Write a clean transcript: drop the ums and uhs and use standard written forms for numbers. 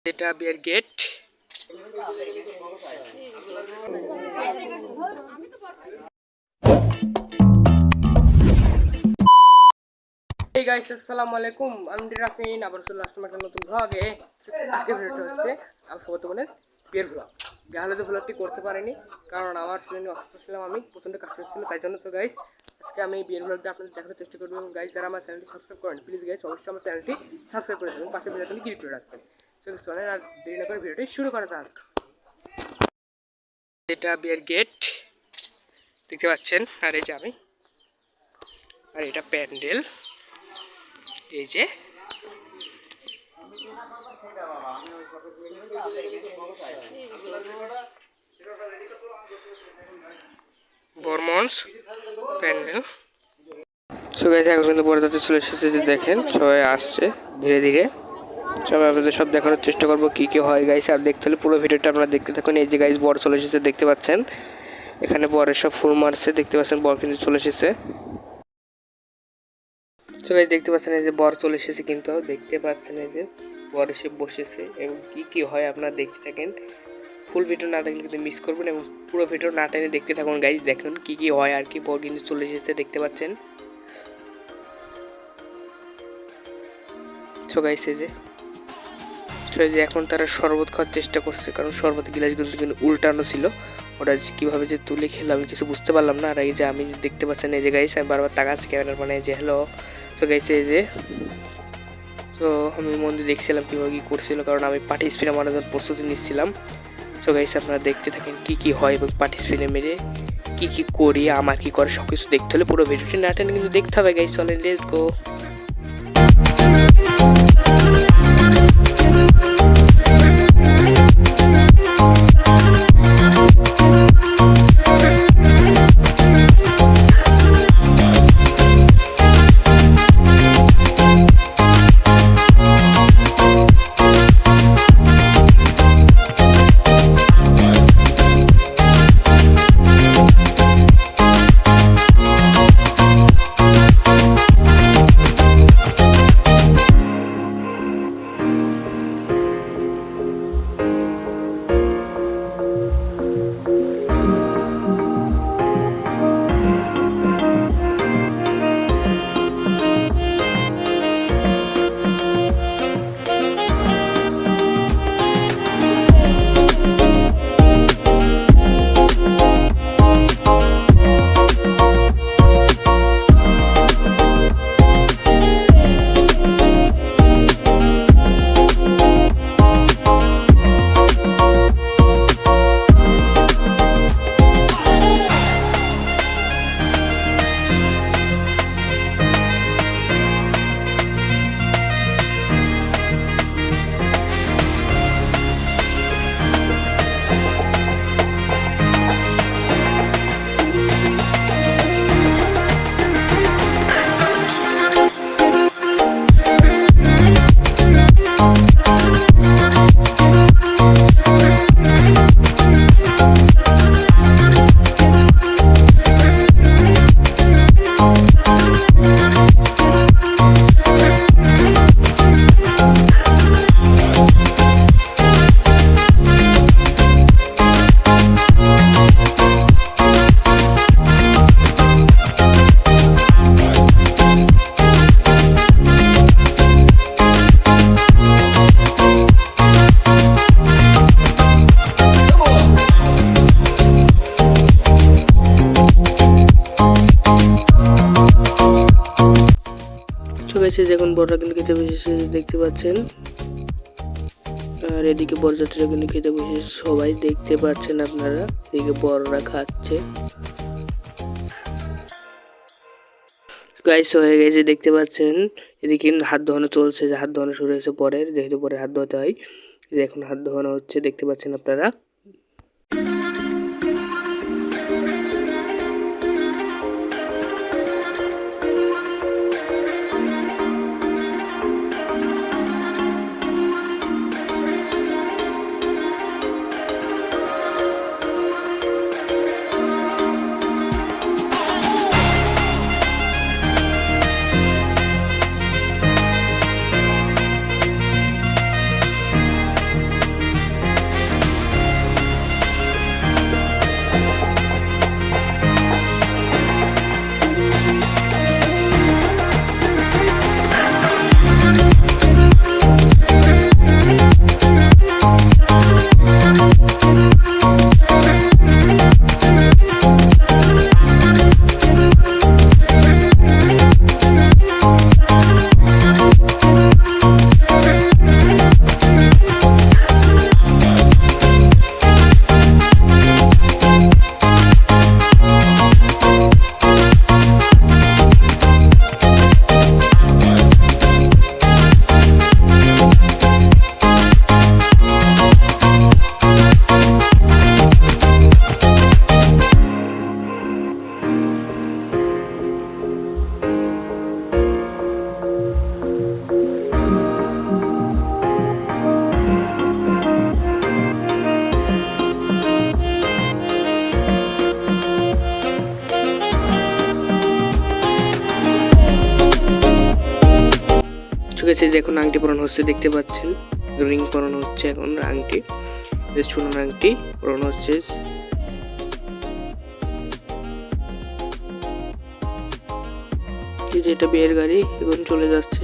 এটা বিয়ের gate. Hey guys, আসসালামু আলাইকুম। আমি রাফিন, আবার চলে আসলাম একটা নতুন ব্লগে। আজকে ভিডিওটা হচ্ছে আমি বর্তমানে বিয়ের ব্লগ। যাহলে ব্লগটি করতে পারিনি কারণ আমার সেদিন অসুস্থ ছিলাম, আমি প্রচণ্ড কাজ করছিল, তাই জন্য। সো গাইস, আজকে আমি বিয়ের ব্লগটা আপনাদের দেখানোর চেষ্টা করবো। এবং গাইস, যারা আমার চ্যানেলটি সাবস্ক্রাইব করেন, প্লিজ গাইস অবশ্যই আমার চ্যানেলটি সাবস্ক্রাইব করে দেবেন, পাশে বেল আইকনটি ক্লিক করে রাখবেন। সো চলেন আর দেরি না করে ভিডিওটি শুরু করা যাক। এটা বিয়ের গেট দেখতে পাচ্ছেন, আর এই যে আমি, আর এটা প্যান্ডেল। এই যে বর্মন্স প্যান্ডেল। সো গাইস, এখন কিন্তু বরযাত্রী চলে এসেছে, যে দেখেন সবাই আসছে ধীরে ধীরে। সবাই আপনাদের সব দেখানোর চেষ্টা করবো কি কি হয় গাইস। আর দেখতে হলে পুরো ভিডিওটা আপনারা দেখতে থাকুন। এই যে গাইস, বর চলে এসেছে দেখতে পাচ্ছেন, এখানে বরের সব ফুল মারছে দেখতে পাচ্ছেন, বর কিন্তু চলে এসেছে। সো গাইস, দেখতে পাচ্ছেন এই যে বর চলে এসেছে, কিন্তু দেখতে পাচ্ছেন এই যে বর এসে বসেছে। এবং কি কি হয় আপনারা দেখতে থাকেন, ফুল ভিডিও না দেখলে কিন্তু মিস করবেন, এবং পুরো ভিডিও না টেনে দেখতে থাকুন গাইস। দেখুন কি কি হয় আর কি। বর কিন্তু চলে এসেছে দেখতে পাচ্ছেন। সো গাইস, এই যে এখন তারা শরবত খাওয়ার চেষ্টা করছে, কারণ শরবতের গ্লাসগুলো কিন্তু উল্টানো ছিল। ওটা কিভাবে যে তুলে খেলো আমি কিছু বুঝতে পারলাম না। আর এই যে আমি দেখতে পাচ্ছেন এই যে গাইস, আমি বারবার তাকাচ্ছি ক্যামেরার মানে যে হ্যালো। তো গাইস, এই যে তো আমি মন দিয়ে দেখছিলাম কীভাবে কী করছিল, কারণ আমি পার্টি স্পিনে মারার জন্য প্রস্তুতি নিচ্ছিলাম। তো গাইস, আপনারা দেখতে থাকেন কি কি হয়, এবং পার্টি স্পিনে মেরে কি কি করি, আমার কি করে, সব কিছু দেখতে হলে পুরো ভিডিওটি না টেনে কিন্তু দেখতে হবে গাইস। চলেন, লেটস গো। যখন বড়রা কিন্তু খেতে বসেছে দেখতে পাচ্ছেন, আর এদিকে বরযাত্রীরা কিন্তু খেতে বসেছে, সবাই দেখতে পাচ্ছেন আপনারা। এদিকে বড়রা খাচ্ছে গাইস, হয়ে গেছে দেখতে পাচ্ছেন। এদিকে হাত ধোয়ানো চলছে, যে হাত ধোয়ানো শুরু হয়েছে পরের, যেহেতু পরে হাত ধোয়াতে হয়। এখন হাত ধোয়ানো হচ্ছে দেখতে পাচ্ছেন আপনারা। গেছে যে এখন আংটি পরানো হচ্ছে, দেখতে পাচ্ছেন রিং পরানো হচ্ছে, এখন আংটি সোনার আংটি পরানো হচ্ছে। এই যে এটা বিয়ের গাড়ি, এখন চলে যাচ্ছে।